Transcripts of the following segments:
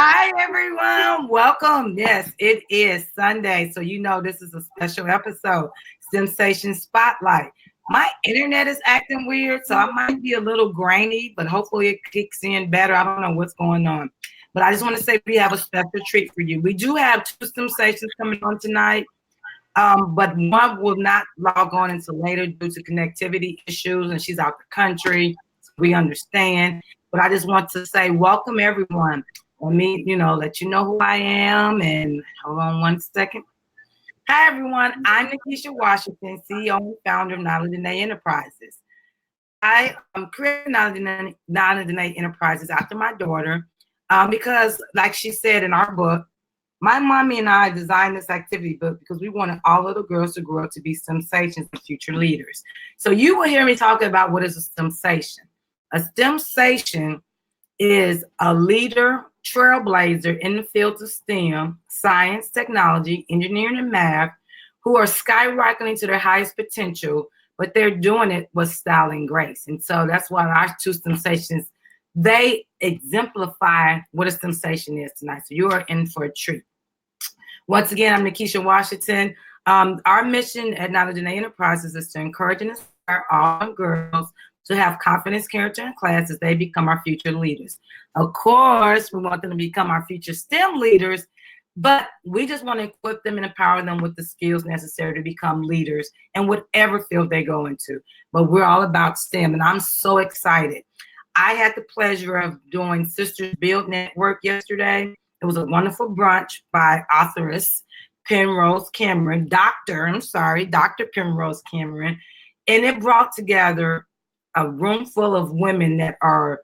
Hi, everyone. Welcome. Yes, it is Sunday. So, this is a special episode, STEMsation Spotlight. My internet is acting weird, so I might be a little grainy, but hopefully it kicks in better. I don't know what's going on. But I just want to say we have a special treat for you. We do have two STEMsations coming on tonight, but one will not log on until later due to connectivity issues, and she's out the country. So we understand. But I just want to say welcome, everyone. Let me, let you know who I am. And hold on one second. Hi, everyone. I'm Nikisha Washington, CEO and founder of Nala Dene Enterprises. I created Nala Dene Enterprises after my daughter because, like she said in our book, my mommy and I designed this activity book because we wanted all little girls to grow up to be STEMsations and future leaders. So you will hear me talk about what is a STEMsation. A STEMsation is a leader, trailblazer in the fields of STEM, science, technology, engineering, and math, who are skyrocketing to their highest potential, but they're doing it with style and grace. And so that's why our two STEMsations, they exemplify what a STEMsation is tonight. So you are in for a treat. Once again, I'm Nikisha Washington. Our mission at Nala Dene Enterprises is to encourage and inspire all girls to have confidence, character, and class as they become our future leaders. Of course, we want them to become our future STEM leaders, but we just want to equip them and empower them with the skills necessary to become leaders in whatever field they go into. But we're all about STEM, and I'm so excited. I had the pleasure of doing Sisters Build Network yesterday. It was a wonderful brunch by authoress Penrose Cameron, Dr. Penrose Cameron, and it brought together a room full of women that are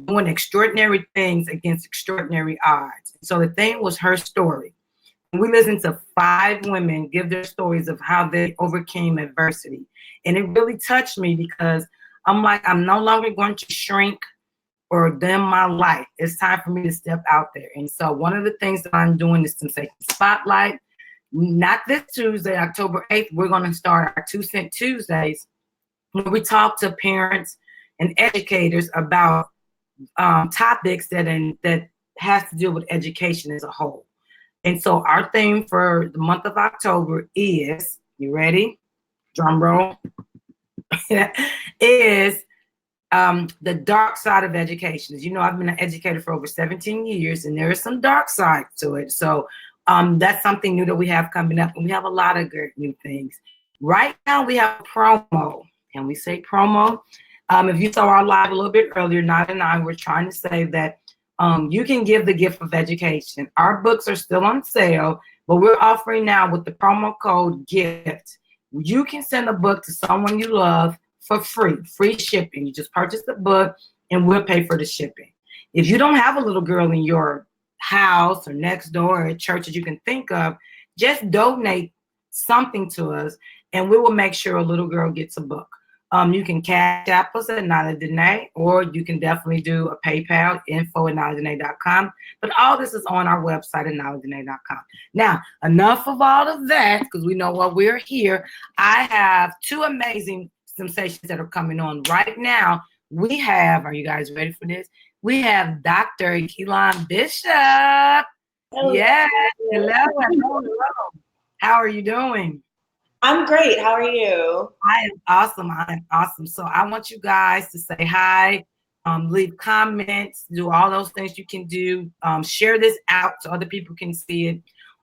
doing extraordinary things against extraordinary odds. So the thing was her story. We listened to 5 women give their stories of how they overcame adversity. And it really touched me because I'm like, I'm no longer going to shrink or dim my light. It's time for me to step out there. And so one of the things that I'm doing is STEMsation Spotlight. Not this Tuesday, October 8th, we're going to start our 2 Cent Tuesdays, where we talk to parents and educators about topics that has to do with education as a whole. And so our theme for the month of October is, you ready? Drum roll. is the dark side of education. As you know, I've been an educator for over 17 years, and there is some dark side to it. So that's something new that we have coming up, and we have a lot of good new things. Right now, we have a promo. Can we say promo? If you saw our live a little bit earlier, Nat and I were trying to say that you can give the gift of education. Our books are still on sale, but we're offering now with the promo code GIFT. You can send a book to someone you love for free shipping. You just purchase the book and we'll pay for the shipping. If you don't have a little girl in your house or next door or at church that you can think of, just donate something to us and we will make sure a little girl gets a book. You can cash app us at Nala Dene, or you can definitely do a PayPal, info@naladene.com. But all this is on our website at naladene.com. Now, enough of all of that, because we know why we're here. I have 2 amazing STEMsations that are coming on right now. We have, are you guys ready for this? We have Dr. Kilan Bishop. Hello. Yes, hello. How are you doing? I'm great. How are you? I am awesome. So I want you guys to say hi, leave comments, do all those things you can do. Share this out so other people can see it.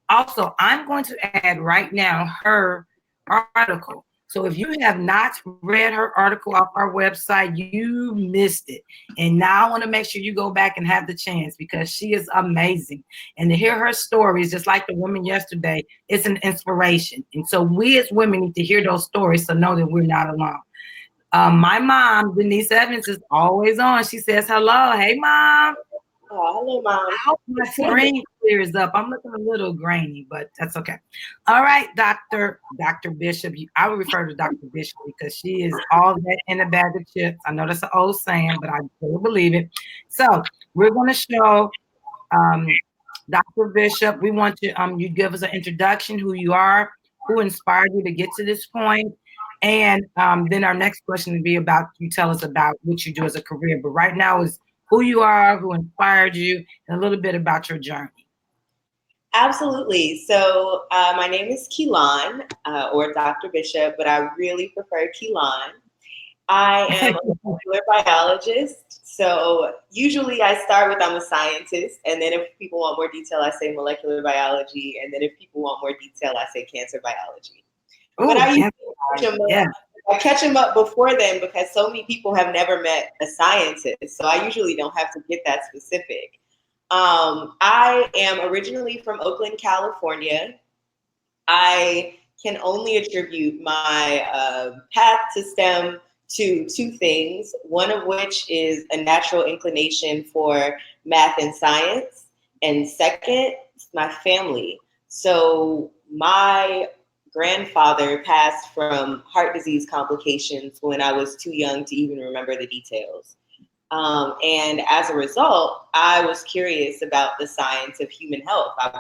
Also, I'm going to add right now her article. So if you have not read her article off our website, you missed it. And now I want to make sure you go back and have the chance because she is amazing. And to hear her stories, just like the women yesterday, it's an inspiration. And so we as women need to hear those stories to know that we're not alone. My mom, Denise Evans, is always on. She says hello. Hey, Mom. Oh, hello, Mom. I hope my screen clears up. I'm looking a little grainy, but that's okay. All right, Dr. Bishop. I would refer to Dr. Bishop because she is all that in a bag of chips. I know that's an old saying, but I still believe it. So we're going to show Dr. Bishop. We want you give us an introduction, who you are, who inspired you to get to this point. And then our next question would be about, you tell us about what you do as a career. But right now is who you are, who inspired you, and a little bit about your journey. Absolutely. So my name is Kilan, or Dr. Bishop, but I really prefer Kilan. I am a molecular biologist. So usually I start with I'm a scientist. And then if people want more detail, I say molecular biology. And then if people want more detail, I say cancer biology. But Oh, I usually yeah. catch them up before then because so many people have never met a scientist. So I usually don't have to get that specific. I am originally from Oakland, California. I can only attribute my path to STEM to two things, one of which is a natural inclination for math and science, and second, my family. So my grandfather passed from heart disease complications when I was too young to even remember the details. And as a result, I was curious about the science of human health. I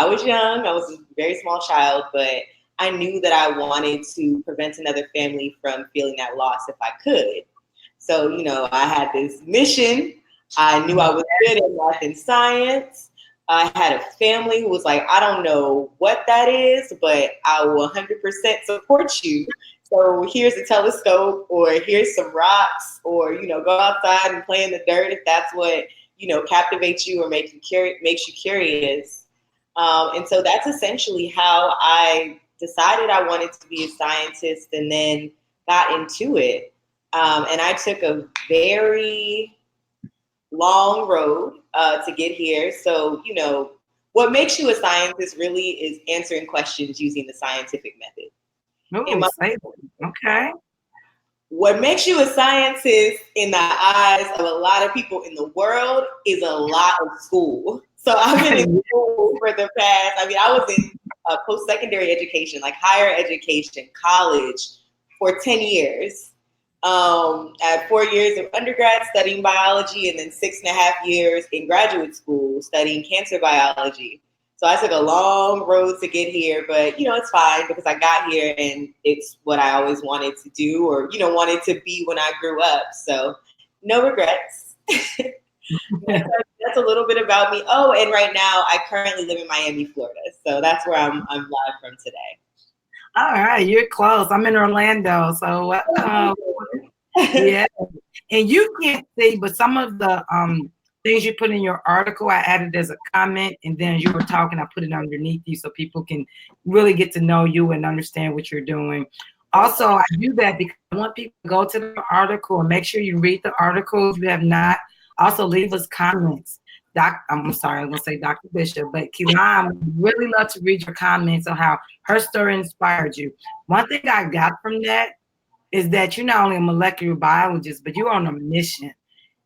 was young, I was a very small child, but I knew that I wanted to prevent another family from feeling that loss if I could. So, I had this mission. I knew I was good at math and science. I had a family who was like, I don't know what that is, but I will 100% support you. So here's a telescope, or here's some rocks, or go outside and play in the dirt if that's what captivates you or makes you curious. And so that's essentially how I decided I wanted to be a scientist, and then got into it. And I took a very long road to get here. So what makes you a scientist really is answering questions using the scientific method. Oh, okay. What makes you a scientist in the eyes of a lot of people in the world is a lot of school. So I've been in school for the past, I was in post-secondary education, like higher education, college for 10 years. I had 4 years of undergrad studying biology, and then 6.5 years in graduate school studying cancer biology. So I took a long road to get here, but it's fine because I got here and it's what I always wanted to do, or wanted to be when I grew up. So no regrets. That's a little bit about me. Oh, and right now I currently live in Miami, Florida. So that's where I'm live from today. All right, you're close. I'm in Orlando, so yeah. And you can't see, but some of the things you put in your article, I added as a comment, and then you were talking, I put it underneath you so people can really get to know you and understand what you're doing. Also, I do that because I want people to go to the article and make sure you read the article if you have not. Also, leave us comments. I'm sorry, I'm going to say Dr. Bishop, but Kilan would really love to read your comments on how her story inspired you. One thing I got from that is that you're not only a molecular biologist, but you're on a mission.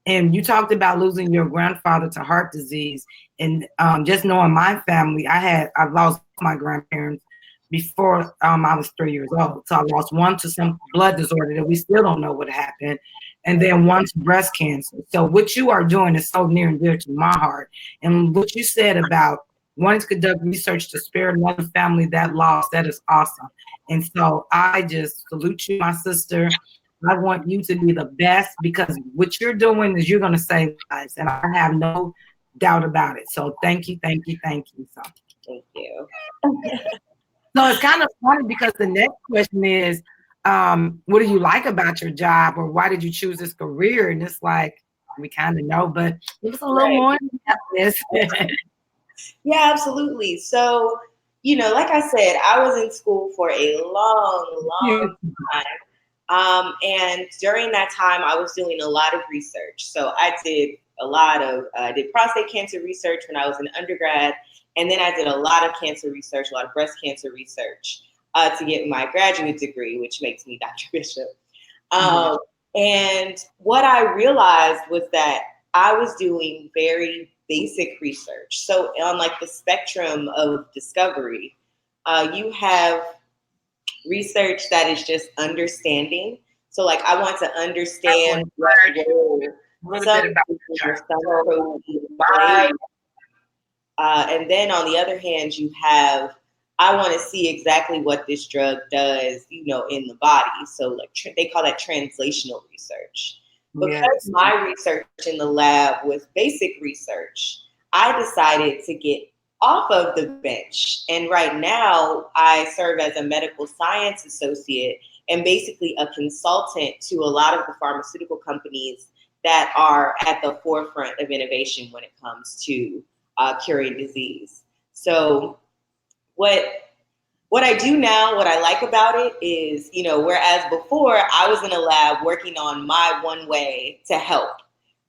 And you talked about losing your grandfather to heart disease. And just knowing my family, I've lost my grandparents before I was 3 years old. So I lost one to some blood disorder that we still don't know what happened, and then one to breast cancer. So what you are doing is so near and dear to my heart. And what you said about wanting to conduct research to spare another family that loss, that is awesome. And so I just salute you, my sister. I want you to be the best because what you're doing is you're going to save lives. And I have no doubt about it. So thank you, thank you, thank you. So thank you. So it's kind of funny because the next question is, what do you like about your job, or why did you choose this career? And it's like, we kind of know, but it's a little more than this. Yeah, absolutely. So, like I said, I was in school for a long time. And during that time, I was doing a lot of research. So I did I did prostate cancer research when I was an undergrad. And then I did a lot of cancer research, a lot of breast cancer research to get my graduate degree, which makes me Dr. Bishop. And what I realized was that I was doing very basic research. So on like the spectrum of discovery, you have research that is just understanding. So like I want to understand what some proteins play. And then on the other hand, you have I want to see exactly what this drug does, in the body. So like they call that translational research. Because Yes. my research in the lab was basic research, I decided to get off of the bench. And right now, I serve as a medical science associate and basically a consultant to a lot of the pharmaceutical companies that are at the forefront of innovation when it comes to curing disease. So, what what I do now, what I like about it is, whereas before I was in a lab working on my one way to help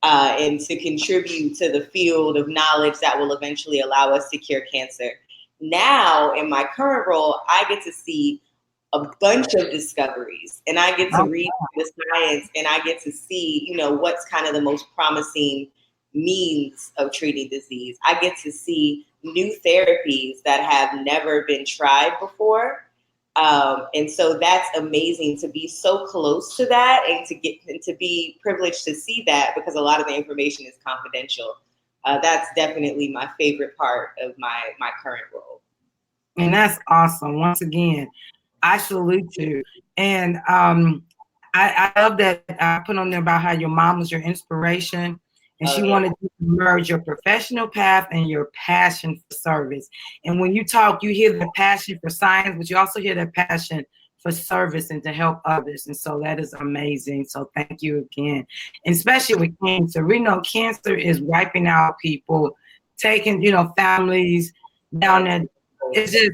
and to contribute to the field of knowledge that will eventually allow us to cure cancer. Now, in my current role, I get to see a bunch of discoveries and I get to Oh, read the science and I get to see, what's kind of the most promising means of treating disease. I get to see new therapies that have never been tried before. And so that's amazing to be so close to that and to be privileged to see that because a lot of the information is confidential. That's definitely my favorite part of my current role. and that's awesome. Once again, I salute you. And I love that I put on there about how your mom was your inspiration and Oh she yeah. wanted you to merge your professional path and your passion for service. And when you talk, you hear the passion for science, but you also hear the passion for service and to help others. And so that is amazing. So thank you again. And especially with cancer. We know cancer is wiping out people, taking, families down there. It's just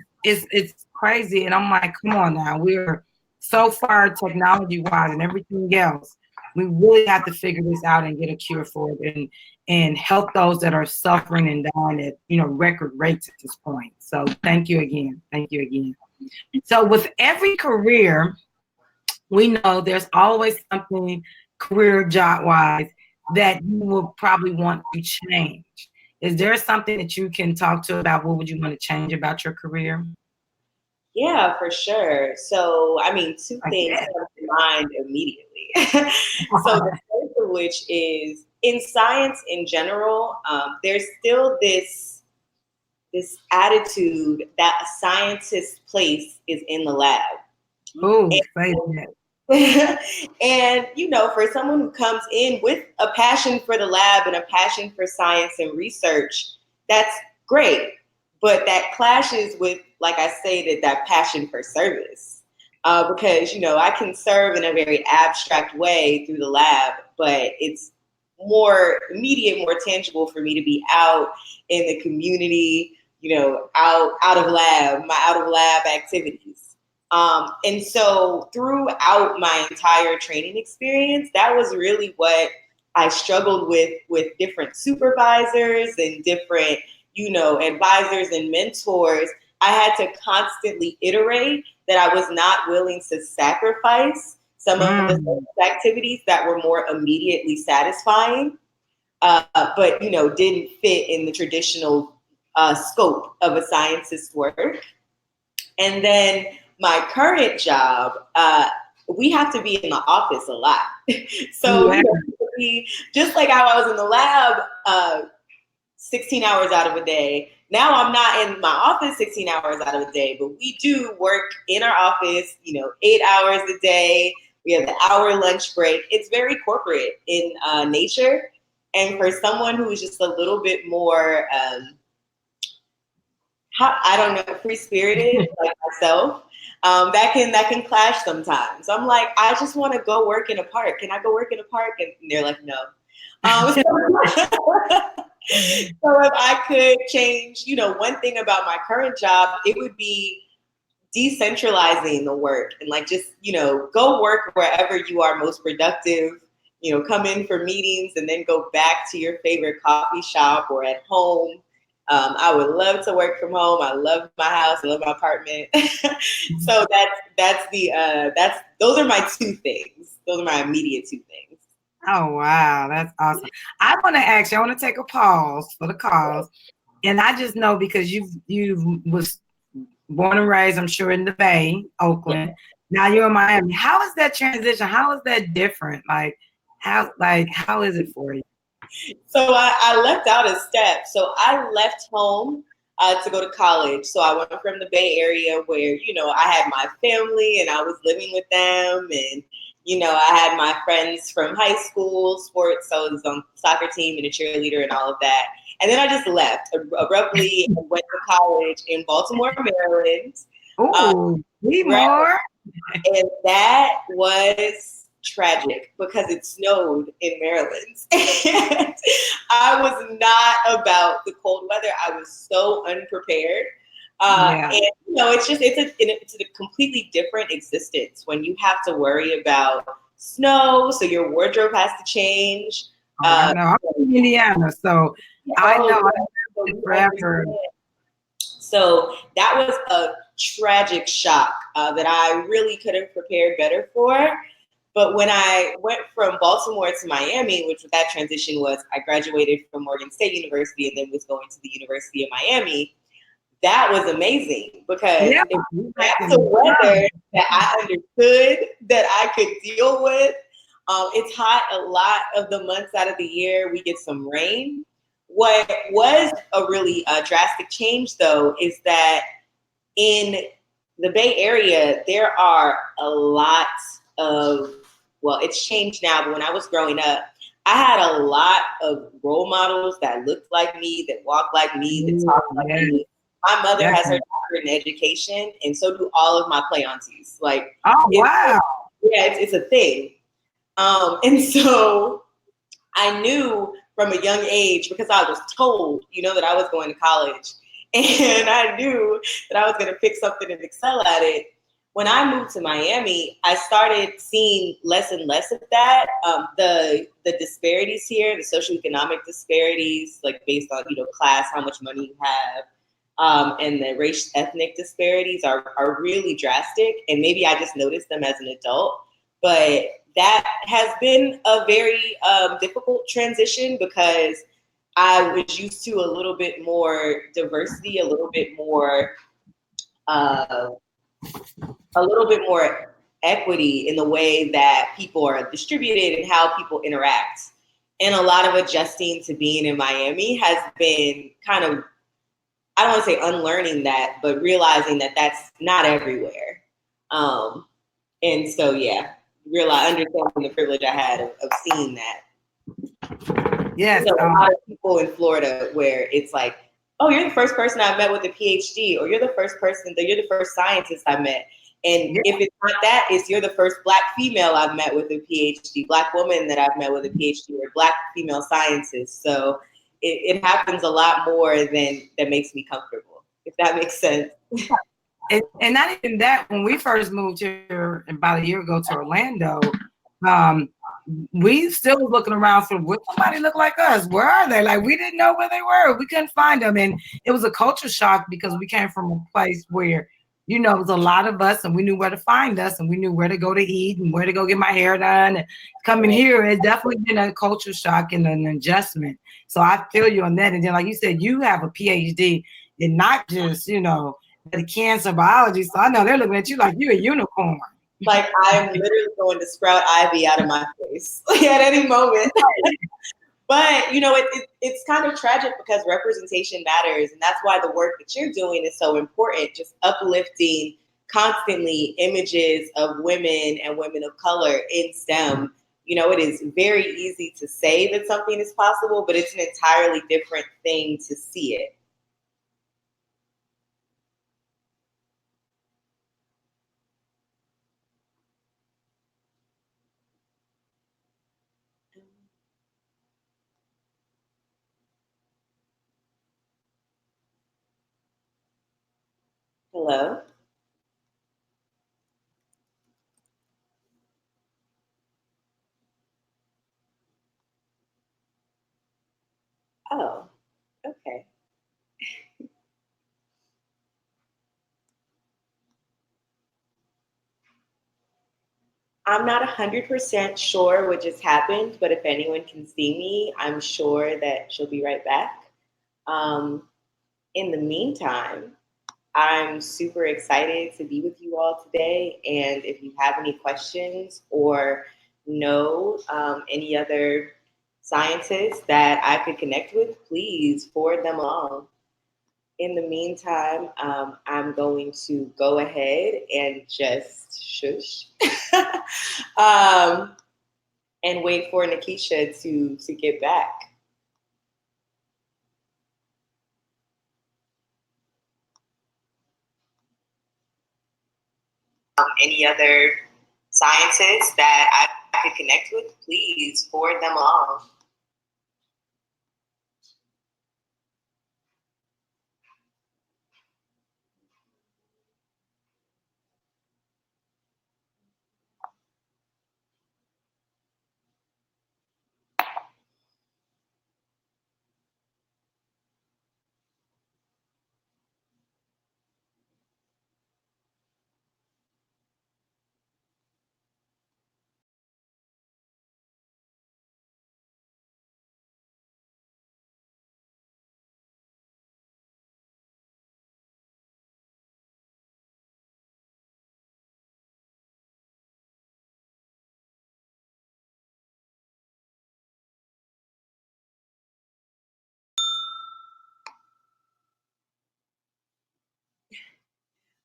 it's crazy. And I'm like, come on now. We're so far technology wise and everything else. We really have to figure this out and get a cure for it and help those that are suffering and dying at record rates at this point. So thank you again. Thank you again. So with every career, we know there's always something career job wise that you will probably want to change. Is there something that you can talk to about what would you want to change about your career? Yeah, for sure. So, I mean, two Like things that. come to mind immediately. So, the first of which is in science in general, there's still this attitude that a scientist's place is in the lab. Oh, say that. And, for someone who comes in with a passion for the lab and a passion for science and research, that's great. But that clashes with, like I stated, that passion for service. Because, I can serve in a very abstract way through the lab, but it's more immediate, more tangible for me to be out in the community, out of lab, my out of lab activities. And so throughout my entire training experience, that was really what I struggled with different supervisors and different, advisors and mentors. I had to constantly iterate that I was not willing to sacrifice some of the Mm. activities that were more immediately satisfying, but didn't fit in the traditional scope of a scientist's work. And then my current job, we have to be in the office a lot. So, Yeah. just like how I was in the lab 16 hours out of a day, now I'm not in my office 16 hours out of a day, but we do work in our office, 8 hours a day. We have the hour lunch break. It's very corporate in nature. And for someone who is just a little bit more, I don't know, free spirited like myself, that can clash sometimes. I'm like, I just want to go work in a park. Can I go work in a park? And they're like, no. So, so if I could change, one thing about my current job, it would be decentralizing the work and like just, go work wherever you are most productive. Come in for meetings and then go back to your favorite coffee shop or at home. I would love to work from home. I love my house. I love my apartment. So those are my two things. Those are my immediate two things. Oh wow, that's awesome. I want to ask you. I want to take a pause for the cause, and I just know because you was born and raised, I'm sure, in the Bay, Oakland. Now you're in Miami. How is that transition? How is that different? How is it for you? So I left out a step. So I left home to go to college. So I went from the Bay Area where, I had my family and I was living with them and, I had my friends from high school, sports, so I was on the soccer team and a cheerleader and all of that. And then I just left abruptly and went to college in Baltimore, Maryland. Oh, be more. And that was tragic because it snowed in Maryland. And I was not about the cold weather. I was so unprepared. And it's a completely different existence when you have to worry about snow, so your wardrobe has to change. I know. I'm from Indiana, so I know forever. So that was a tragic shock that I really could have prepared better for. But when I went from Baltimore to Miami, which that transition was, I graduated from Morgan State University and then was going to the University of Miami. That was amazing because that's a weather that I understood, that I could deal with. It's hot a lot of the months out of the year. We get some rain. What was a really drastic change, though, is that in the Bay Area, there are a lot of, well, it's changed now, but when I was growing up, I had a lot of role models that looked like me, that walked like me, that talked like me. My mother has her doctorate in education, and so do all of my play aunties. Like, wow. It's a thing. And so I knew from a young age, because I was told, that I was going to college, and I knew that I was going to pick something and excel at it. When I moved to Miami, I started seeing less and less of that. The disparities here, the socioeconomic disparities, like based on class, how much money you have, and the race ethnic disparities are really drastic. And maybe I just noticed them as an adult, but that has been a very difficult transition because I was used to a little bit more diversity, a little bit more equity in the way that people are distributed and how people interact. And a lot of adjusting to being in Miami has been kind of, I don't want to say unlearning that, but realizing that that's not everywhere. And so, understanding the privilege I had of seeing that. Yes. So a lot of people in Florida where it's like, oh, you're the first person I met with a PhD, or you're the first scientist I met. And if it's not that, it's you're the first Black female I've met with a PhD, Black woman that I've met with a PhD, or Black female scientist. So it happens a lot more than that makes me comfortable, if that makes sense. And not even that, when we first moved here about a year ago to Orlando, we still was looking around for would somebody look like us? Where are they? Like, we didn't know where they were. We couldn't find them. And it was a culture shock because we came from a place where, it was a lot of us and we knew where to find us and we knew where to go to eat and where to go get my hair done. And coming here, it's definitely been a culture shock and an adjustment. So I feel you on that. And then, like you said, you have a PhD in not just, the cancer biology. So I know they're looking at you like you're a unicorn. Like I'm literally going to sprout ivy out of my face at any moment. But, it's kind of tragic because representation matters. And that's why the work that you're doing is so important, just uplifting constantly images of women and women of color in STEM. It is very easy to say that something is possible, but it's an entirely different thing to see it. Hello? Oh, okay. I'm not 100% sure what just happened, but if anyone can see me, I'm sure that she'll be right back. In the meantime, I'm super excited to be with you all today. And if you have any questions or know any other scientists that I could connect with, please forward them along. in the meantime, I'm going to go ahead and just shush and wait for Nikisha to get back. Any other scientists that I could connect with, please forward them along.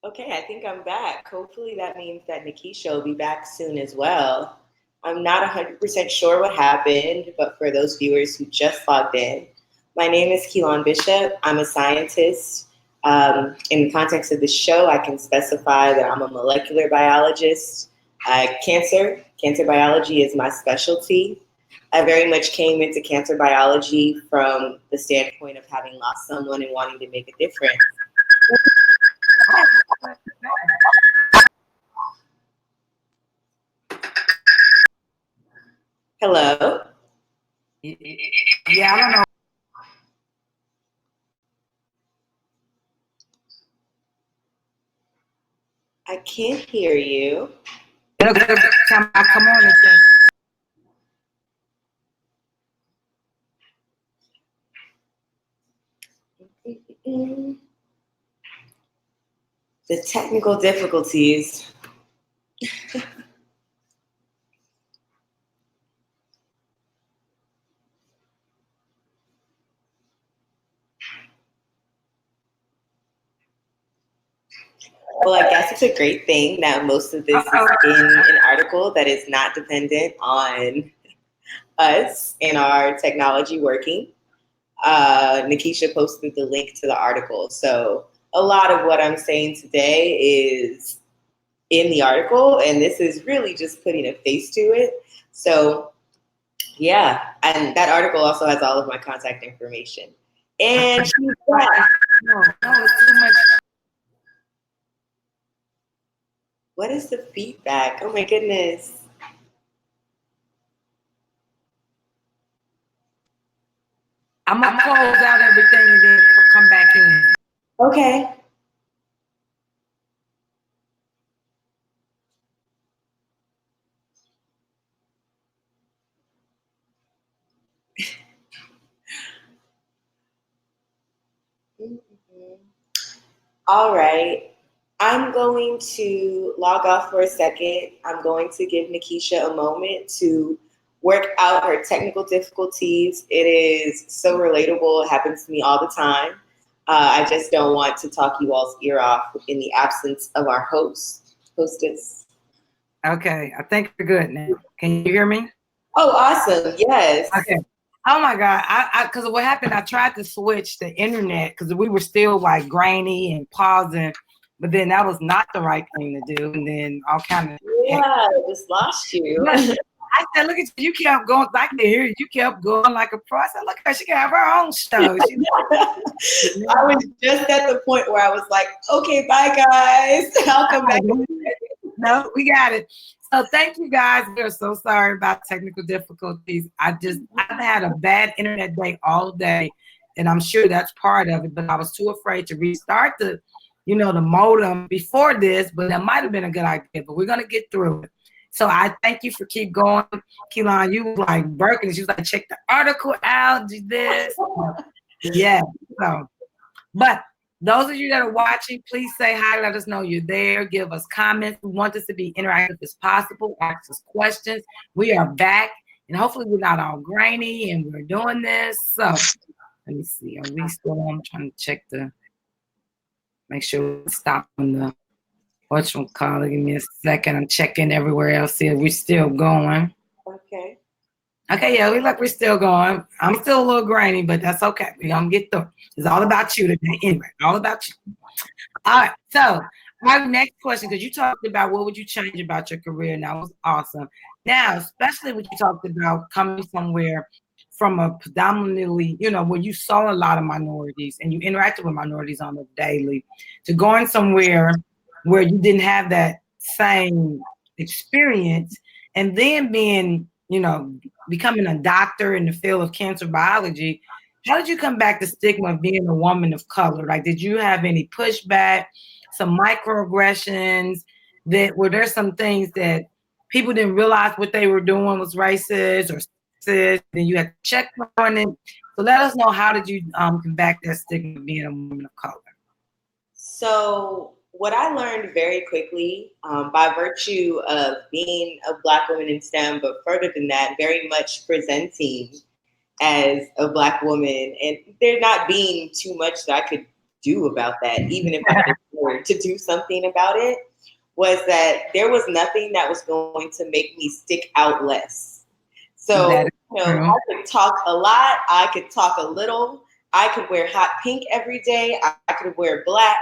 Okay, I think I'm back. Hopefully that means that Nikisha will be back soon as well. I'm not 100% sure what happened, but for those viewers who just logged in, my name is Kilan Bishop. I'm a scientist. In the context of the show, I can specify that I'm a molecular biologist. Cancer biology is my specialty. I very much came into cancer biology from the standpoint of having lost someone and wanting to make a difference. Hello? Yeah, I don't know. I can't hear you. It'll come on and say. The technical difficulties. Well, I guess it's a great thing that most of this is in an article that is not dependent on us and our technology working. Nikisha posted the link to the article. So a lot of what I'm saying today is in the article, and this is really just putting a face to it. So yeah, and that article also has all of my contact information. And she's back. No, it's too much. What is the feedback? Oh my goodness. I'm gonna close out everything and then come back in. Okay. All right. I'm going to log off for a second. I'm going to give Nikisha a moment to work out her technical difficulties. It is so relatable. It happens to me all the time. I just don't want to talk you all's ear off in the absence of our hostess. Okay, I think you're good now. Can you hear me? Oh, awesome. Yes. Okay. Oh my God. Because what happened, I tried to switch the internet because we were still like grainy and pausing, but then that was not the right thing to do. And then all kind of. Yeah, I just lost you. I said, look at you. You kept going. I can hear you. You kept going like a pro. I said, look at her. She can have her own show. I was just at the point where I was like, okay, bye, guys. I'll come back. No, we got it. So thank you guys. We're so sorry about technical difficulties. I've had a bad internet day all day, and I'm sure that's part of it, but I was too afraid to restart the modem before this, but that might have been a good idea, but we're going to get through it. So I thank you for keep going. Kilan, you were like Birkin. She was like, check the article out, do this. Yeah. So, but those of you that are watching, please say hi. Let us know you're there. Give us comments. We want this to be interactive as possible. Ask us questions. We are back, and hopefully we're not all grainy, and we're doing this. So let me see. Are we still on? I'm trying to check the. Make sure we stop on the whatchamacallit. Give me a second. I'm checking everywhere else, see if we're still going. Okay. Okay, yeah, we're still going. I'm still a little grainy, but that's okay. We're gonna get through. It's all about you today. Anyway, all about you. All right. So my next question, because you talked about what would you change about your career, and that was awesome. Now, especially what you talked about coming somewhere from a predominantly, where you saw a lot of minorities and you interacted with minorities on a daily, to going somewhere where you didn't have that same experience, and then being, becoming a doctor in the field of cancer biology. How did you come back to stigma of being a woman of color? Like, did you have any pushback, some microaggressions? Were there some things that people didn't realize what they were doing was racist or sexist, then you had to check on it? So let us know, how did you combat that stigma of being a woman of color? So what I learned very quickly, by virtue of being a Black woman in STEM, but further than that, very much presenting as a Black woman, and there not being too much that I could do about that, even if I were to do something about it, was that there was nothing that was going to make me stick out less. So, I could talk a lot, I could talk a little, I could wear hot pink every day, I could wear black,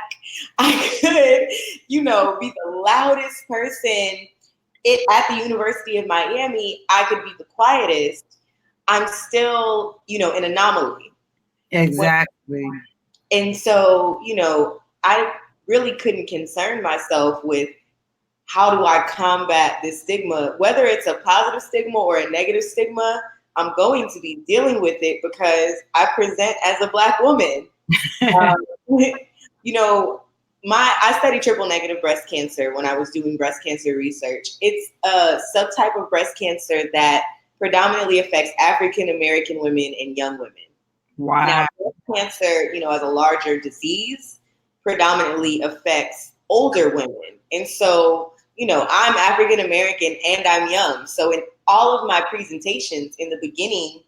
I could, be the loudest person at the University of Miami, I could be the quietest. I'm still, an anomaly. Exactly. And so, I really couldn't concern myself with how do I combat this stigma, whether it's a positive stigma or a negative stigma. I'm going to be dealing with it because I present as a Black woman. I studied triple negative breast cancer when I was doing breast cancer research. It's a subtype of breast cancer that predominantly affects African American women and young women. Wow. Now, breast cancer, as a larger disease, predominantly affects older women. And so, I'm African American and I'm young. So in all of my presentations in the beginning,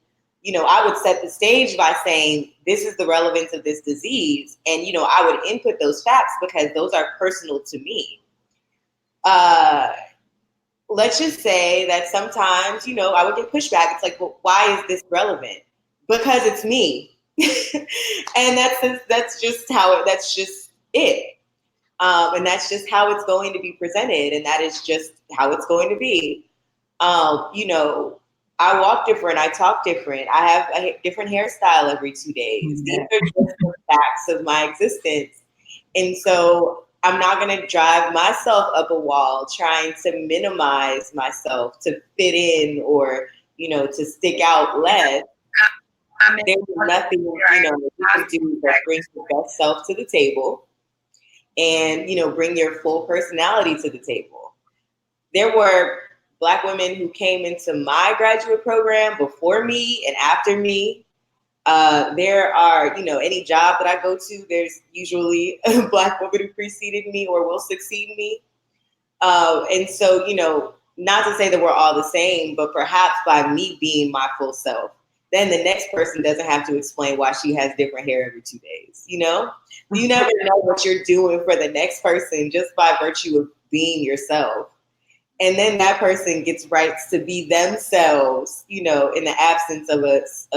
I would set the stage by saying, this is the relevance of this disease. And, I would input those facts because those are personal to me. Let's just say that sometimes, I would get pushback. It's like, well, why is this relevant? Because it's me. And that's just it. And that's just how it's going to be presented. And that is just how it's going to be. I walk different. I talk different. I have a different hairstyle every 2 days. These are just the facts of my existence. And so I'm not going to drive myself up a wall trying to minimize myself to fit in or, to stick out less. There's nothing, you can do that brings your best self to the table and, bring your full personality to the table. There were Black women who came into my graduate program before me and after me. There are, any job that I go to, there's usually a Black woman who preceded me or will succeed me. And so, not to say that we're all the same, but perhaps by me being my full self, then the next person doesn't have to explain why she has different hair every 2 days. You never know what you're doing for the next person just by virtue of being yourself. And then that person gets rights to be themselves, in the absence of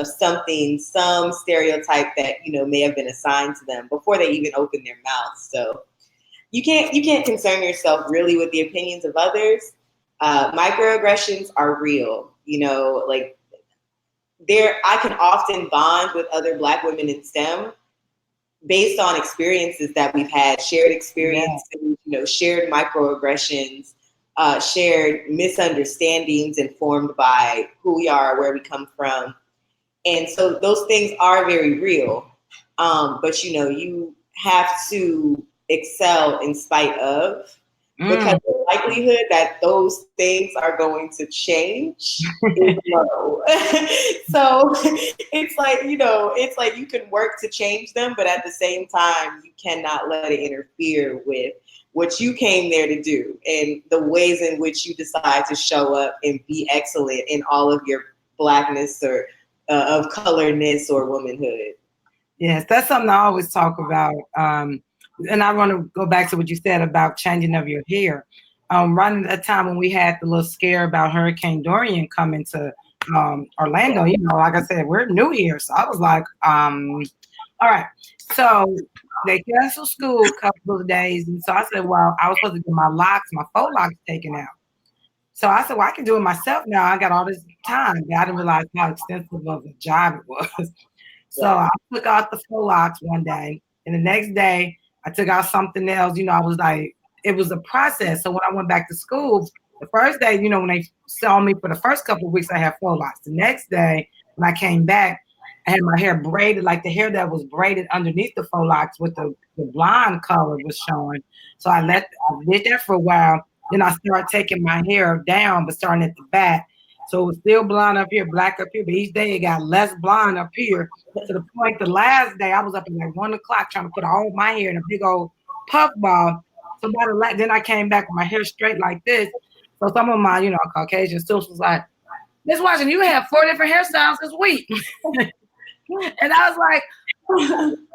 some stereotype that, may have been assigned to them before they even open their mouth. So you can't concern yourself really with the opinions of others. Microaggressions are real, I can often bond with other Black women in STEM based on experiences that we've had, shared experiences, shared microaggressions, shared misunderstandings informed by who we are, where we come from. And so those things are very real. But, you have to excel in spite of, because the likelihood that those things are going to change is low. So it's like you can work to change them, but at the same time, you cannot let it interfere with what you came there to do and the ways in which you decide to show up and be excellent in all of your Blackness or of colorness or womanhood. Yes, that's something I always talk about and I want to go back to what you said about changing of your hair. Right at a time when we had the little scare about Hurricane Dorian coming to Orlando, like I said, we're new here. So I was like, all right. So they canceled school a couple of days. And so I said, well, I was supposed to get my faux locks taken out. So I said, well, I can do it myself now. I got all this time. I didn't realize how extensive of a job it was. So I took out the faux locks one day, and the next day I took out something else. I was like, it was a process. So when I went back to school, the first day, when they saw me for the first couple of weeks, I had faux locks. The next day, when I came back, I had my hair braided, like the hair that was braided underneath the faux locks with the blonde color was showing. So I did that for a while. Then I started taking my hair down, but starting at the back. So it was still blonde up here, black up here, but each day it got less blonde up here to the point the last day I was up at like 1 o'clock trying to put all my hair in a big old puff ball. So then I came back with my hair straight like this. So some of my, Caucasian students was like, Miss Washington, you have 4 different hairstyles this week. And I was like,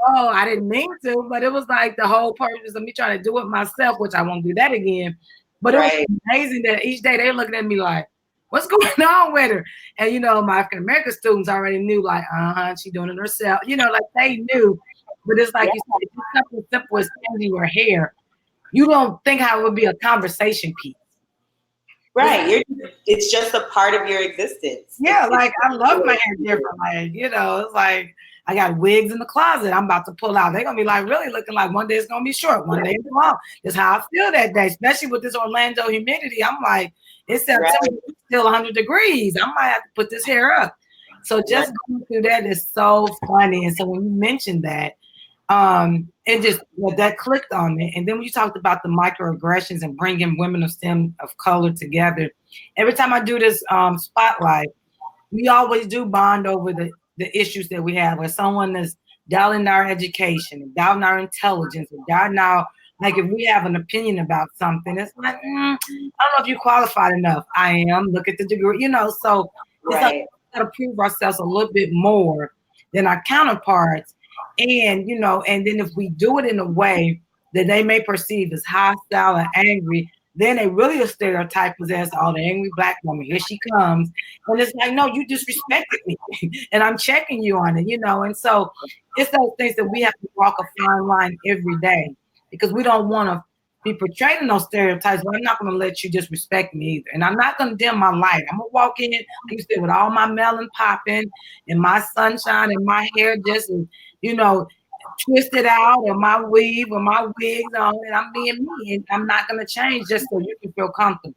oh, I didn't mean to, but it was like the whole purpose of me trying to do it myself, which I won't do that again. But it was amazing that each day they looking at me like, what's going on with her? And, my African American students already knew, like, she doing it herself. Like they knew. But it's like you said, it's something simple as changing your hair. You don't think how it would be a conversation piece. Right. It's just a part of your existence. Yeah, like I love my hair different. Like, it's like I got wigs in the closet I'm about to pull out. They're gonna be like really looking like one day it's gonna be short, one day it's long. That's how I feel that day, especially with this Orlando humidity. I'm like, it's still 100 degrees. I might have to put this hair up. So just going through that is so funny. And so when you mentioned that, it just that clicked on me. And then when you talked about the microaggressions and bringing women of STEM of color together, every time I do this spotlight, we always do bond over the issues that we have. Where someone is doubting our education, doubting our intelligence, doubting our, like if we have an opinion about something, it's like, I don't know if you qualified enough. I am. Look at the degree, So it's like we got to prove ourselves a little bit more than our counterparts. And, and then if we do it in a way that they may perceive as hostile and angry, then they really stereotype us as, oh, the angry Black woman, here she comes. And it's like, no, you disrespected me and I'm checking you on it, And so it's those things that we have to walk a fine line every day because we don't want to be portrayed in those stereotypes, but I'm not going to let you disrespect me either. And I'm not going to dim my light. I'm going to walk in, like you said, with all my melon popping and my sunshine and my hair just, twisted out or my weave or my wigs on, and I'm being me. And I'm not going to change just so you can feel comfortable.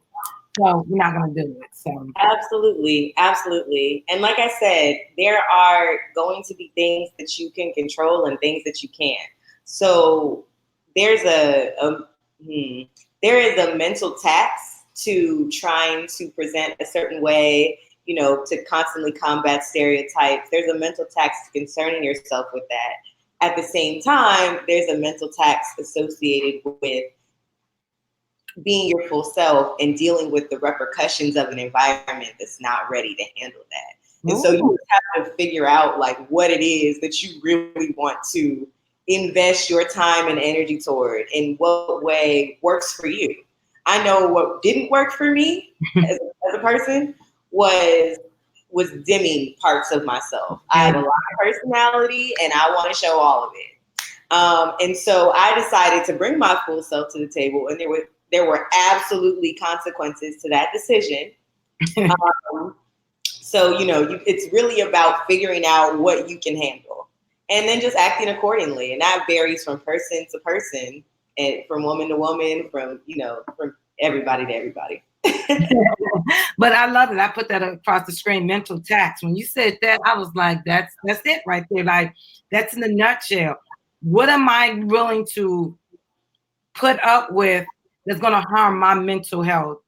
So we're not going to do it. So absolutely. And like I said, there are going to be things that you can control and things that you can't. So there is a mental tax to trying to present a certain way, to constantly combat stereotypes. There's a mental tax concerning yourself with that. At the same time, there's a mental tax associated with being your full self and dealing with the repercussions of an environment that's not ready to handle that. And so you have to figure out like what it is that you really want to invest your time and energy toward and what way works for you. I know what didn't work for me as a person was dimming parts of myself. I have a lot of personality and I want to show all of it. And so I decided to bring my full self to the table, and there were absolutely consequences to that decision. So, it's really about figuring out what you can handle and then just acting accordingly. And that varies from person to person and from woman to woman, from everybody to everybody. But I love it. I put that across the screen, mental tax. When you said that, I was like, that's it right there. Like, that's in a nutshell. What am I willing to put up with that's going to harm my mental health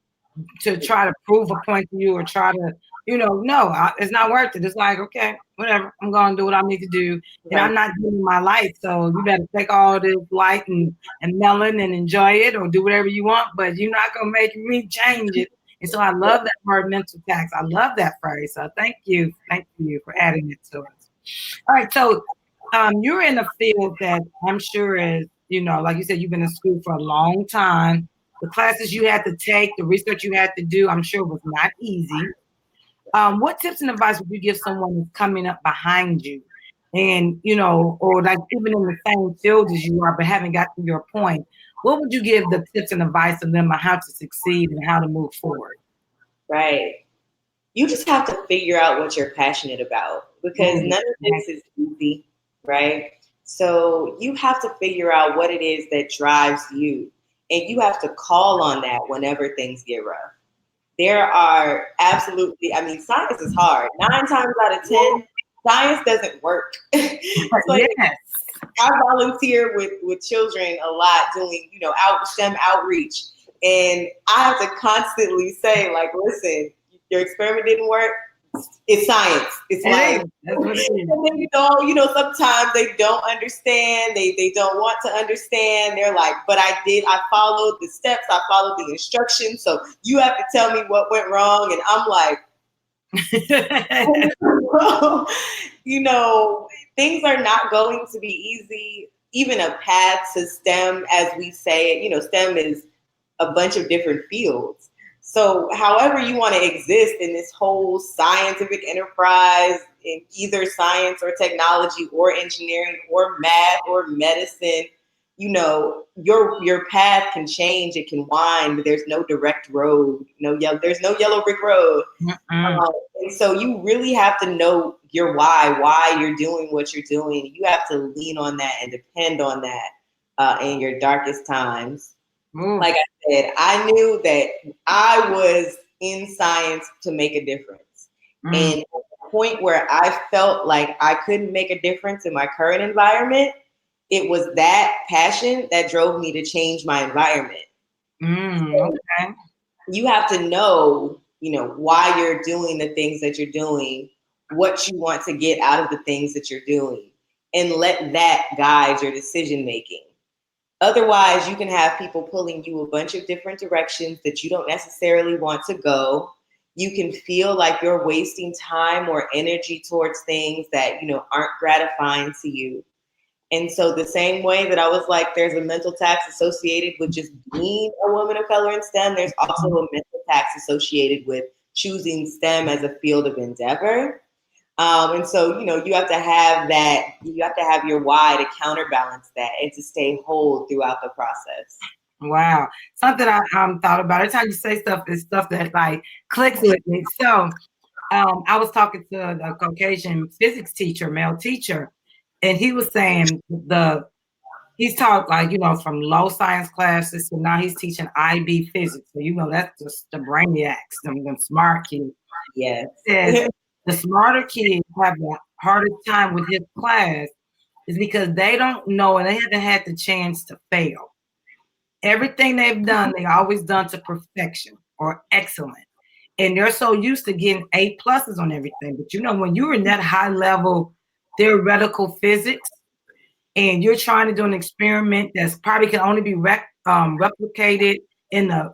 to try to prove a point to you or try to, no, it's not worth it. It's like, okay, whatever. I'm going to do what I need to do. And I'm not doing my life. So you better take all this light and melon and enjoy it or do whatever you want, but you're not going to make me change it. And so I love that word, mental tax. I love that phrase. So thank you. Thank you for adding it to us. All right. So you're in a field that I'm sure is you know, like you said, you've been in school for a long time. The classes you had to take, the research you had to do, I'm sure was not easy. What tips and advice would you give someone who's coming up behind you, and you know, or like even in the same field as you are, but haven't got to your point? What would you give the tips and advice to them on how to succeed and how to move forward? Right. You just have to figure out what you're passionate about, because none of this is easy, right? So you have to figure out what it is that drives you, and you have to call on that whenever things get rough. There are absolutely, I mean, science is hard. 9 times out of 10, science doesn't work. Like, Yes. I volunteer with children a lot doing, you know, STEM outreach. And I have to constantly say, like, listen, your experiment didn't work. It's science. It's life. That's what it is. And then, you know, sometimes they don't understand. They don't want to understand. They're like, but I followed the steps. I followed the instructions. So you have to tell me what went wrong. And I'm like, you know, things are not going to be easy. Even a path to STEM, as we say it, you know, STEM is a bunch of different fields. So however you want to exist in this whole scientific enterprise, in either science or technology or engineering or math or medicine, you know, your path can change, it can wind, but there's no direct road, there's no yellow brick road. And so you really have to know your why you're doing what you're doing. You have to lean on that and depend on that in your darkest times. Like I said, I knew that I was in science to make a difference. And at the point where I felt like I couldn't make a difference in my current environment, it was that passion that drove me to change my environment. Okay. You have to know, you know, why you're doing the things that you're doing, what you want to get out of the things that you're doing, and let that guide your decision making. Otherwise, you can have people pulling you a bunch of different directions that you don't necessarily want to go. You can feel like you're wasting time or energy towards things that, you know, aren't gratifying to you. And so the same way that I was like, there's a mental tax associated with just being a woman of color in STEM, there's also a mental tax associated with choosing STEM as a field of endeavor. And so, you know, you have to have that, you have to have your why to counterbalance that and to stay whole throughout the process. Wow. Something I thought about. Every time you say stuff, it's stuff that like clicks with me. So I was talking to a Caucasian physics teacher, male teacher, and he was saying he's taught like, you know, from low science classes, so now he's teaching IB physics. So, you know, that's just the brainiacs, them smart kids. Yes. Says the smarter kids have the hardest time with his class is because they don't know and they haven't had the chance to fail. Everything they've done, they always done to perfection or excellent. And they're so used to getting A pluses on everything. But you know, when you're in that high level theoretical physics and you're trying to do an experiment that's probably can only be replicated in a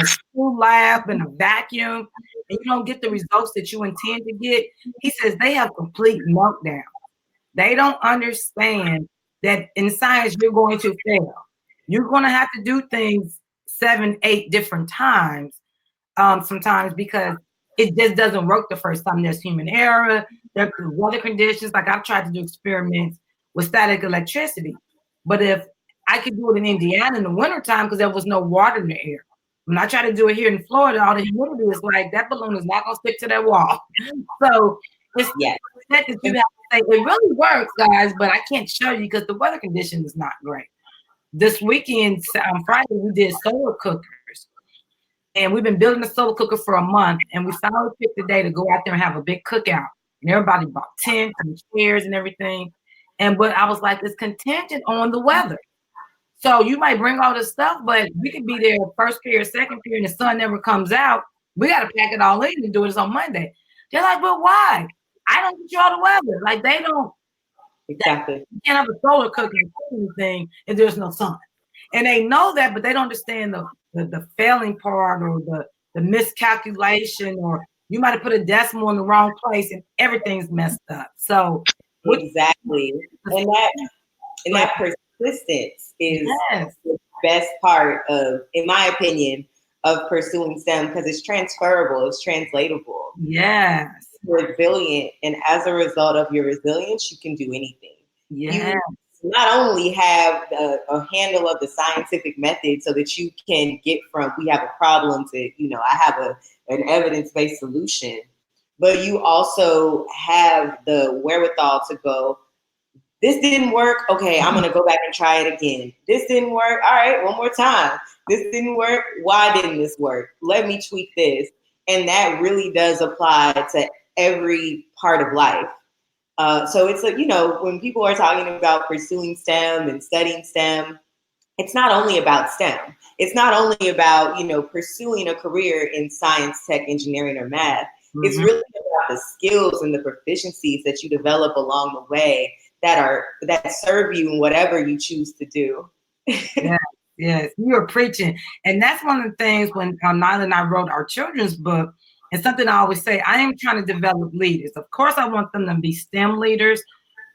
school lab, in a vacuum, and you don't get the results that you intend to get, he says they have complete meltdown. They don't understand that in science you're going to fail. You're going to have to do things 7, 8 different times sometimes because it just doesn't work the first time. There's human error, there's weather conditions. Like I've tried to do experiments with static electricity, but if I could do it in Indiana in the wintertime because there was no water in the air. When I try to do it here in Florida, all the humidity is like that balloon is not going to stick to that wall. So it's that you have to say it really works, guys, but I can't show you because the weather condition is not great. This weekend, on Friday, we did solar cookers. And we've been building a solar cooker for a month. And we finally picked the day to go out there and have a big cookout. And everybody bought tents and chairs and everything. But I was like, it's contingent on the weather. So you might bring all this stuff, but we could be there first period, second period, and the sun never comes out. We got to pack it all in and do this on Monday. They're like, but why? I don't control the weather. Like they don't. Exactly. You can't have a solar cooker or anything if there's no sun. And they know that, but they don't understand the failing part or the miscalculation, or you might have put a decimal in the wrong place and everything's messed up. So exactly. And that persistence is Yes. the best part of, in my opinion, of pursuing STEM, because it's transferable, it's translatable. Yes. You're resilient, and as a result of your resilience, you can do anything. Yes. You not only have a handle of the scientific method so that you can get from we have a problem to, I have an evidence-based solution, but you also have the wherewithal to go, this didn't work. Okay, I'm going to go back and try it again. This didn't work. All right, one more time. This didn't work. Why didn't this work? Let me tweak this. And that really does apply to every part of life. So it's like, when people are talking about pursuing STEM and studying STEM, it's not only about STEM. It's not only about, pursuing a career in science, tech, engineering, or math. Mm-hmm. It's really about the skills and the proficiencies that you develop along the way that serve you in whatever you choose to do. Yes, you are preaching. And that's one of the things when Nyla and I wrote our children's book, and something I always say, I am trying to develop leaders. Of course, I want them to be STEM leaders,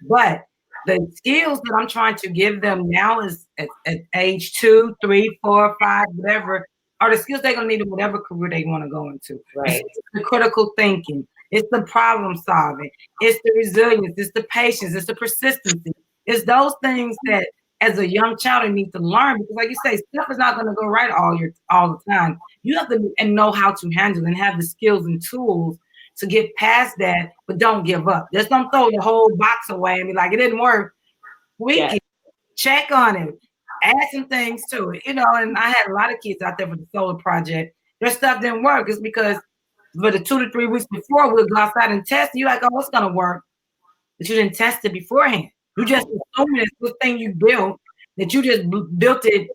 but the skills that I'm trying to give them now is at age 2, 3, 4, 5, whatever, are the skills they're going to need in whatever career they want to go into. Right. It's the critical thinking. It's the problem solving. It's the resilience. It's the patience. It's the persistency. It's those things that as a young child, you need to learn, because like you say, stuff is not going to go right all the time. You have to know how to handle and have the skills and tools to get past that, but don't give up. Just don't throw the whole box away and be like, it didn't work. Can check on it, add some things to it, and I had a lot of kids out there for the solar project. Their stuff didn't work. It's because for the 2 to 3 weeks before, we'll go outside and test. You're like, oh, it's going to work. But you didn't test it beforehand. You just assuming it's the thing you built, that you just built it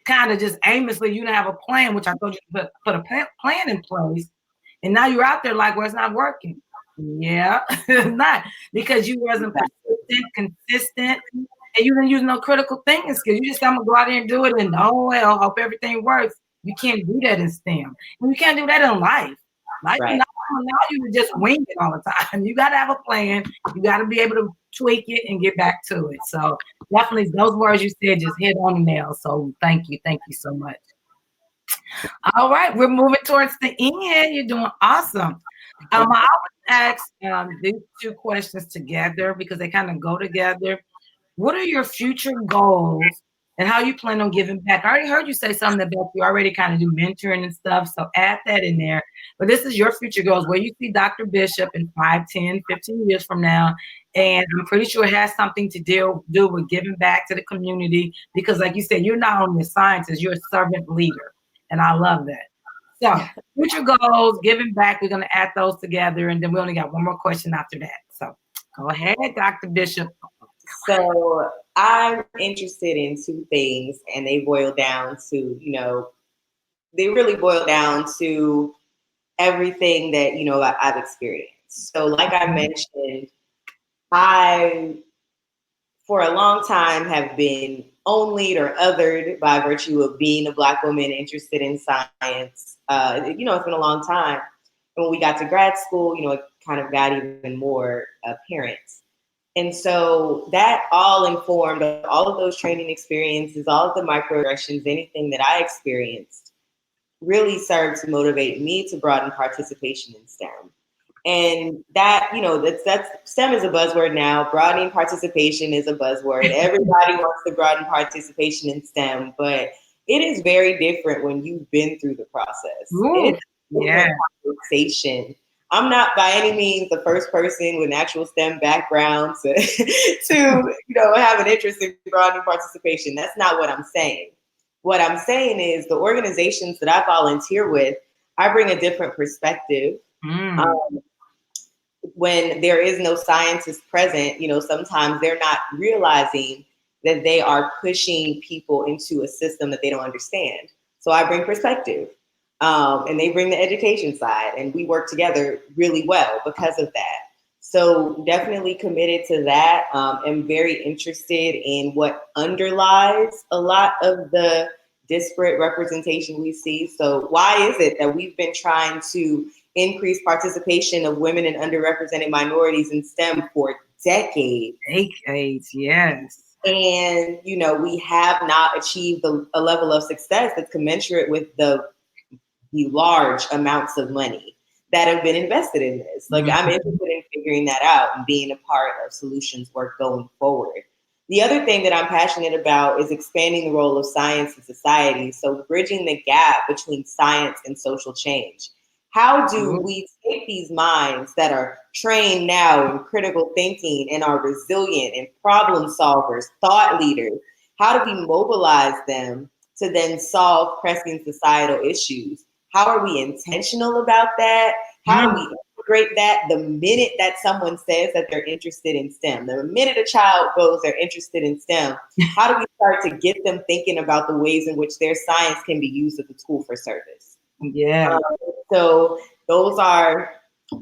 kind of just aimlessly. You didn't have a plan, which I told you to put a plan in place. And now you're out there like, well, it's not working. Yeah, it's not, because you wasn't persistent, consistent, and you didn't use no critical thinking skills. You just, I'm going to go out there and do it, and oh, well, hope everything works. You can't do that in STEM. And you can't do that in life. Life is not going to allow you to just wing it all the time. You got to have a plan. You got to be able to tweak it and get back to it. So definitely those words you said just hit on the nail. So thank you so much. All right, we're moving towards the end. You're doing awesome. I always ask these two questions together because they kind of go together. What are your future goals and how you plan on giving back? I already heard you say something about you already kind of do mentoring and stuff, so add that in there. But this is your future goals, where you see Dr. Bishop in 5, 10, 15 years from now. And I'm pretty sure it has something to do with giving back to the community, because like you said, you're not only a scientist, you're a servant leader. And I love that. So future goals, giving back, we're going to add those together. And then we only got one more question after that. So go ahead, Dr. Bishop. So I'm interested in two things, and they boil down to, they really boil down to everything that, I've experienced. So like I mentioned, I, for a long time, have been only or othered by virtue of being a Black woman interested in science. It's been a long time. And when we got to grad school, it kind of got even more apparent. And so that all informed all of those training experiences, all of the microaggressions, anything that I experienced really served to motivate me to broaden participation in STEM. And that, that's STEM is a buzzword now. Broadening participation is a buzzword. Everybody wants to broaden participation in STEM, but it is very different when you've been through the process. Ooh, it's a conversation. I'm not by any means the first person with an actual STEM background to have an interest in broadening participation. That's not what I'm saying. What I'm saying is the organizations that I volunteer with, I bring a different perspective. When there is no scientist present, sometimes they're not realizing that they are pushing people into a system that they don't understand. So I bring perspective. And they bring the education side, and we work together really well because of that. So definitely committed to that. I'm very interested in what underlies a lot of the disparate representation we see. So why is it that we've been trying to increase participation of women and underrepresented minorities in STEM for decades? Decades, yes. And, we have not achieved a level of success that's commensurate with the large amounts of money that have been invested in this. Like, I'm interested in figuring that out and being a part of solutions work going forward. The other thing that I'm passionate about is expanding the role of science in society. So bridging the gap between science and social change. How do we take these minds that are trained now in critical thinking and are resilient and problem solvers, thought leaders? How do we mobilize them to then solve pressing societal issues? How are we intentional about that? How do we integrate that the minute that someone says that they're interested in STEM? The minute a child goes, they're interested in STEM. How do we start to get them thinking about the ways in which their science can be used as a tool for service? Yeah. So those are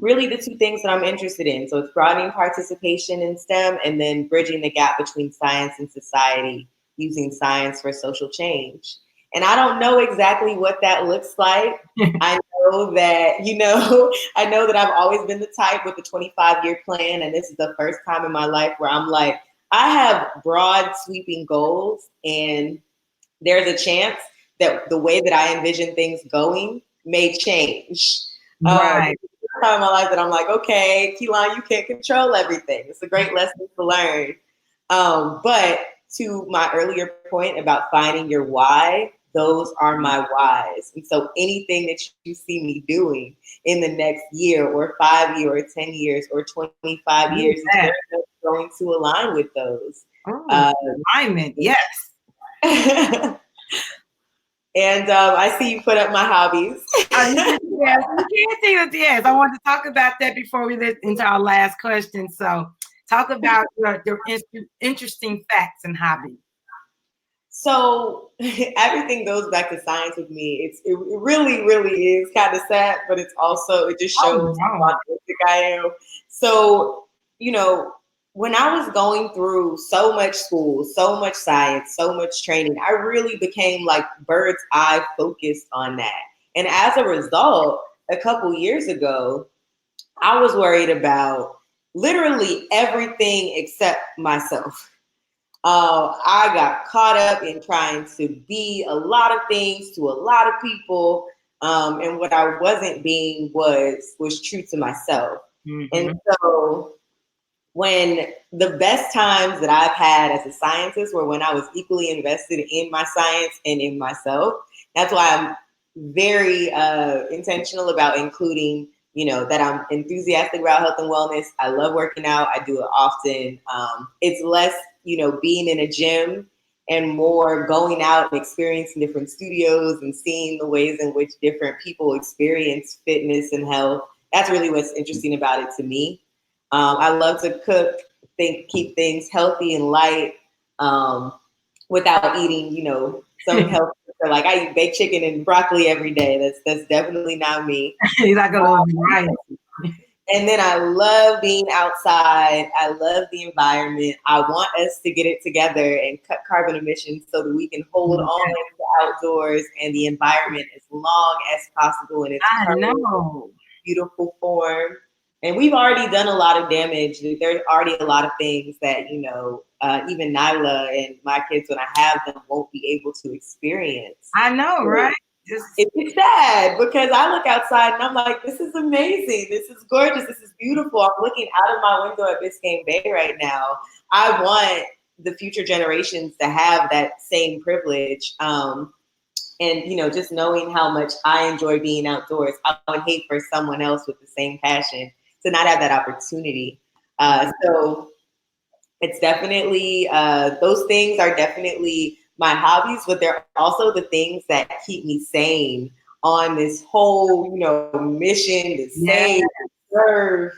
really the two things that I'm interested in. So it's broadening participation in STEM and then bridging the gap between science and society, using science for social change. And I don't know exactly what that looks like. I know that, I know that I've always been the type with the 25-year plan. And this is the first time in my life where I'm like, I have broad sweeping goals, and there's a chance that the way that I envision things going may change. Right. Time in my life that I'm like, okay, Kilan, you can't control everything. It's a great lesson to learn. But to my earlier point about finding your why, those are my whys. And so anything that you see me doing in the next year or 5 years or 10 years or 25 years is very much going to align with those. Alignment, yes. And I see you put up my hobbies. Yes, you can see it. Yes, I wanted to talk about that before we get into our last question. So, talk about your interesting facts and hobbies. So everything goes back to science with me. It really, really is kind of sad, but it just shows how optimistic I am. So, when I was going through so much school, so much science, so much training, I really became like bird's eye focused on that. And as a result, a couple years ago, I was worried about literally everything except myself. I got caught up in trying to be a lot of things to a lot of people. And what I wasn't being was true to myself. And so when the best times that I've had as a scientist were when I was equally invested in my science and in myself. That's why I'm very intentional about including, that I'm enthusiastic about health and wellness. I love working out. I do it often. It's less, being in a gym and more going out and experiencing different studios and seeing the ways in which different people experience fitness and health. That's really what's interesting about it to me. I love to cook, keep things healthy and light without eating, some health. Like I eat baked chicken and broccoli every day. That's definitely not me. You're not gonna right. And then I love being outside. I love the environment. I want us to get it together and cut carbon emissions so that we can hold on to the outdoors and the environment as long as possible in its current beautiful form. And we've already done a lot of damage. There's already a lot of things that, even Nyla and my kids, when I have them, won't be able to experience. I know, right? It's sad because I look outside and I'm like, this is amazing. This is gorgeous. This is beautiful. I'm looking out of my window at Biscayne Bay right now. I want the future generations to have that same privilege. And, just knowing how much I enjoy being outdoors, I would hate for someone else with the same passion to not have that opportunity. So it's definitely, those things are definitely my hobbies, but they're also the things that keep me sane on this whole, mission to save, to serve,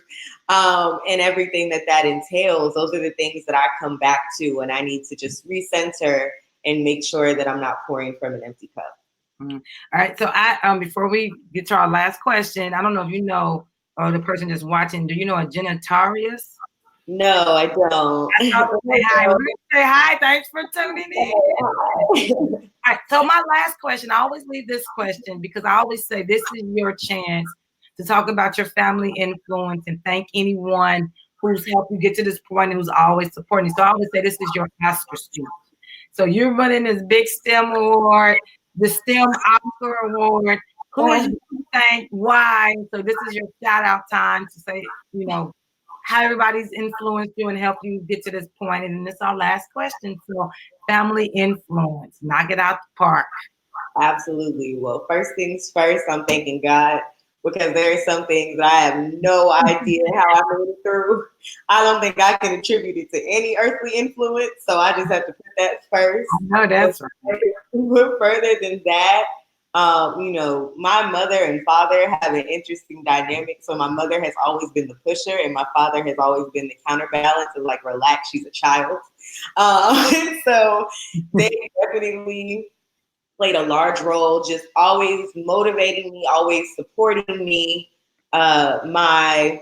and everything that entails. Those are the things that I come back to when I need to just recenter and make sure that I'm not pouring from an empty cup. All right. So before we get to our last question, I don't know if you know, or the person just watching, do you know a genitarius? No, I don't. Say hi. Say hi. Thanks for tuning in. All right. So my last question, I always leave this question because I always say this is your chance to talk about your family influence and thank anyone who's helped you get to this point and who's always supporting you. So I always say this is your Oscar speech. So you're running this big STEM award, the STEM Oscar award. Who are you to thank? Why? So this is your shout out time to say, how everybody's influenced you and helped you get to this point. And then this is our last question. So family influence, knock it out the park. Absolutely. Well, first things first, I'm thanking God because there are some things I have no idea how I made it through. I don't think I can attribute it to any earthly influence, so I just have to put that first. No, that's right. Further than that, my mother and father have an interesting dynamic. So my mother has always been the pusher, and my father has always been the counterbalance of like, relax, she's a child. So they definitely played a large role, just always motivating me, always supporting me. My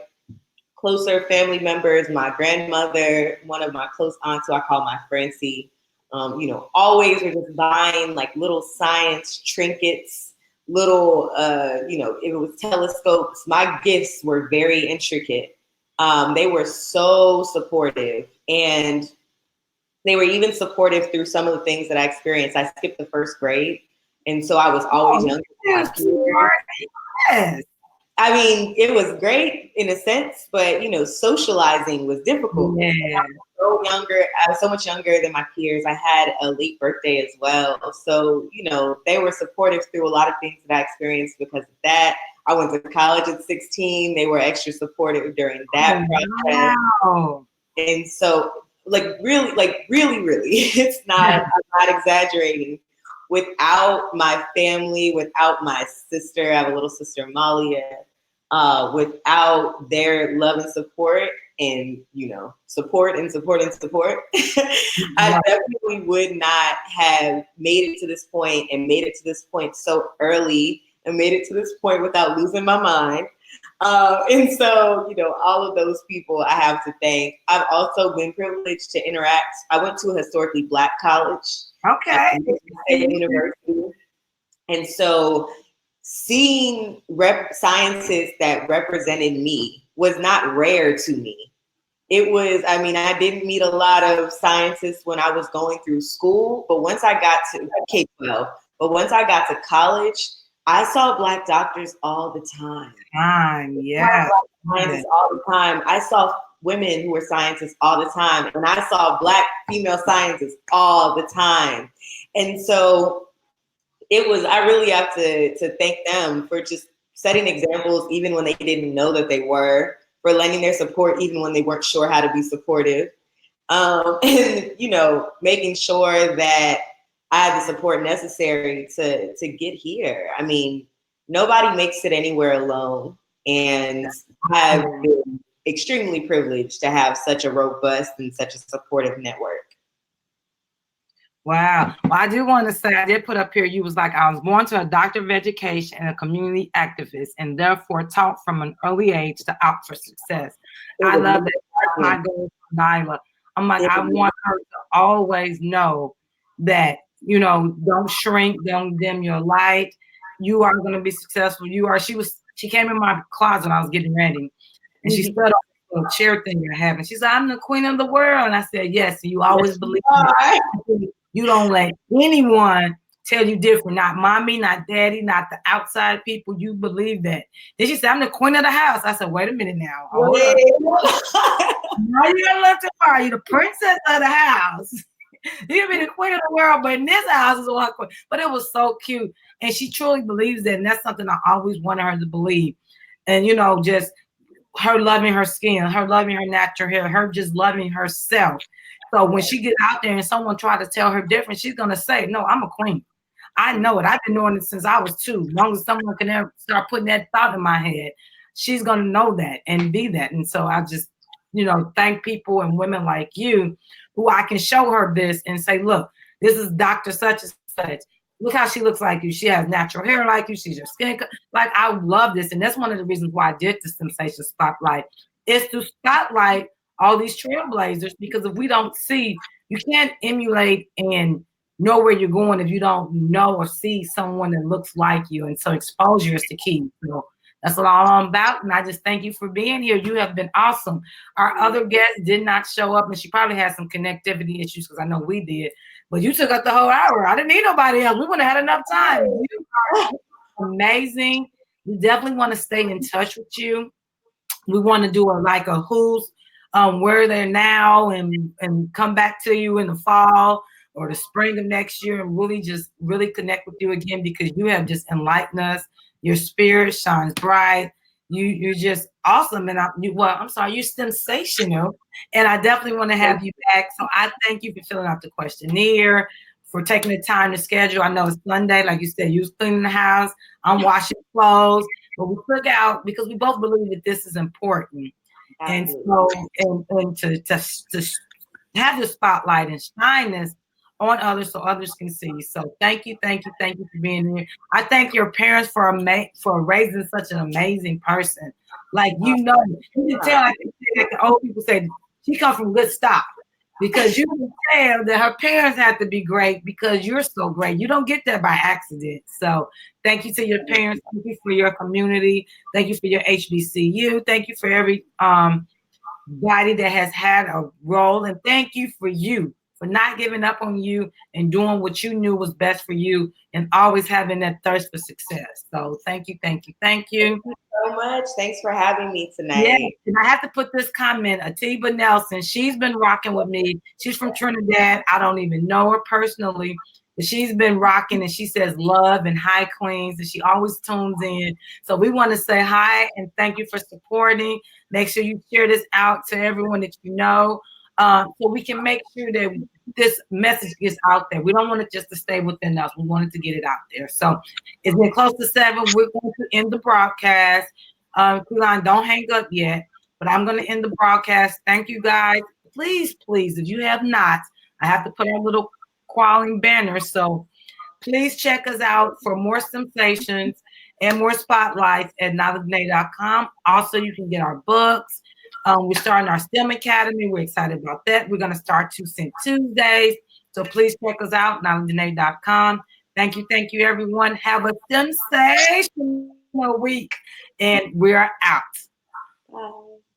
closer family members, my grandmother, one of my close aunts who I call my Francie, always were just buying like little science trinkets, little, if it was telescopes. My gifts were very intricate. They were so supportive, and they were even supportive through some of the things that I experienced. I skipped the first grade, and so I was always younger than my peers. Yes. I mean, it was great in a sense, but socializing was difficult. Yeah. I was so much younger than my peers. I had a late birthday as well. So, they were supportive through a lot of things that I experienced because of that. I went to college at 16. They were extra supportive during that process. Wow. And so really, it's not, I'm not exaggerating. Without my family, without my sister, I have a little sister, Malia, without their love and support and, support, I definitely would not have made it to this point and made it to this point so early and made it to this point without losing my mind. And so, all of those people I have to thank. I've also been privileged to interact. I went to a historically Black college. Okay. University. And so seeing sciences that represented me was not rare to me. It was, I didn't meet a lot of scientists when I was going through school, but once I got to K-12, but once I got to college, I saw Black doctors all the time. Yeah. Scientists all the time. I saw women who were scientists all the time, and I saw Black female scientists all the time. And so I really have to thank them for just setting examples even when they didn't know that they were, for lending their support even when they weren't sure how to be supportive, and making sure that I had the support necessary to get here. Nobody makes it anywhere alone, and I've been extremely privileged to have such a robust and such a supportive network. Wow. Well, I do want to say, I did put up here, you was like, I was born to a doctor of education and a community activist, and therefore taught from an early age to opt for success. I love that. My goal for Nyla. I'm like, I want her to always know that, don't shrink, don't dim your light. You are going to be successful. She came in my closet when I was getting ready, and she stood on the little chair thing you're having. She said, I'm the queen of the world. And I said, yes, you always believe it. You don't let anyone tell you different. Not mommy, not daddy, not the outside people. You believe that. Then she said, I'm the queen of the house. I said, wait a minute now. Hold up. Now you're going to look too far. You're the princess of the house. You can be the queen of the world, but in this house is one queen. But it was so cute. And she truly believes that. And that's something I always wanted her to believe. And, just her loving her skin, her loving her natural hair, her just loving herself. So when she get out there and someone try to tell her different, she's going to say, no, I'm a queen. I know it. I've been knowing it since I was 2. As long as someone can ever start putting that thought in my head, she's going to know that and be that. And so I just, thank people and women like you who I can show her this and say, look, this is Dr. Such and Such. Look how she looks like you. She has natural hair like you. She's your skin. Like, I love this. And that's one of the reasons why I did the STEMsation Spotlight, is to spotlight all these trailblazers, because if we don't see, you can't emulate and know where you're going if you don't know or see someone that looks like you. And so exposure is the key. So That's what all I'm about. And I just thank you for being here. You have been awesome. Our other guest did not show up, and she probably had some connectivity issues because I know we did. But you took up the whole hour. I didn't need nobody else. We wouldn't have had enough time. You are amazing. We definitely want to stay in touch with you. We want to do a who's where they're now and come back to you in the fall or the spring of next year and really connect with you again because you have just enlightened us. Your spirit shines bright. You're just awesome. And I'm sorry, you're sensational. And I definitely want to have you back. So I thank you for filling out the questionnaire, for taking the time to schedule. I know it's Sunday, like you said, you was cleaning the house. I'm washing clothes. But we took out because we both believe that this is important. And so, and to have the spotlight and shine this on others so others can see. So thank you for being here. I thank your parents for raising such an amazing person. Like you can tell, like the old people say, she comes from good stock. Because you can tell that her parents have to be great because you're so great. You don't get that by accident. So thank you to your parents. Thank you for your community. Thank you for your HBCU. Thank you for every body that has had a role. And thank you for not giving up on you and doing what you knew was best for you and always having that thirst for success. So thank you. Thank you so much. Thanks for having me tonight. Yeah, and I have to put this comment. Atiba Nelson, she's been rocking with me. She's from Trinidad. I don't even know her personally, but she's been rocking and she says love and hi queens and she always tunes in. So we want to say hi and thank you for supporting. Make sure you share this out to everyone that you know so we can make sure that this message gets out there. We don't want it just to stay within us. We want it to get it out there. So it's been close to 7. We're going to end the broadcast. Kilan, don't hang up yet, but I'm going to end the broadcast. Thank you guys. Please, if you have not, I have to put a little quality banner. So please check us out for more sensations and more spotlights at knowledgeday.com. Also, you can get our books. We're starting our STEM Academy. We're excited about that. We're going to start Tuesdays. So please check us out, knowledgeday.com. Thank you, everyone. Have a sensational week, and we're out. Bye.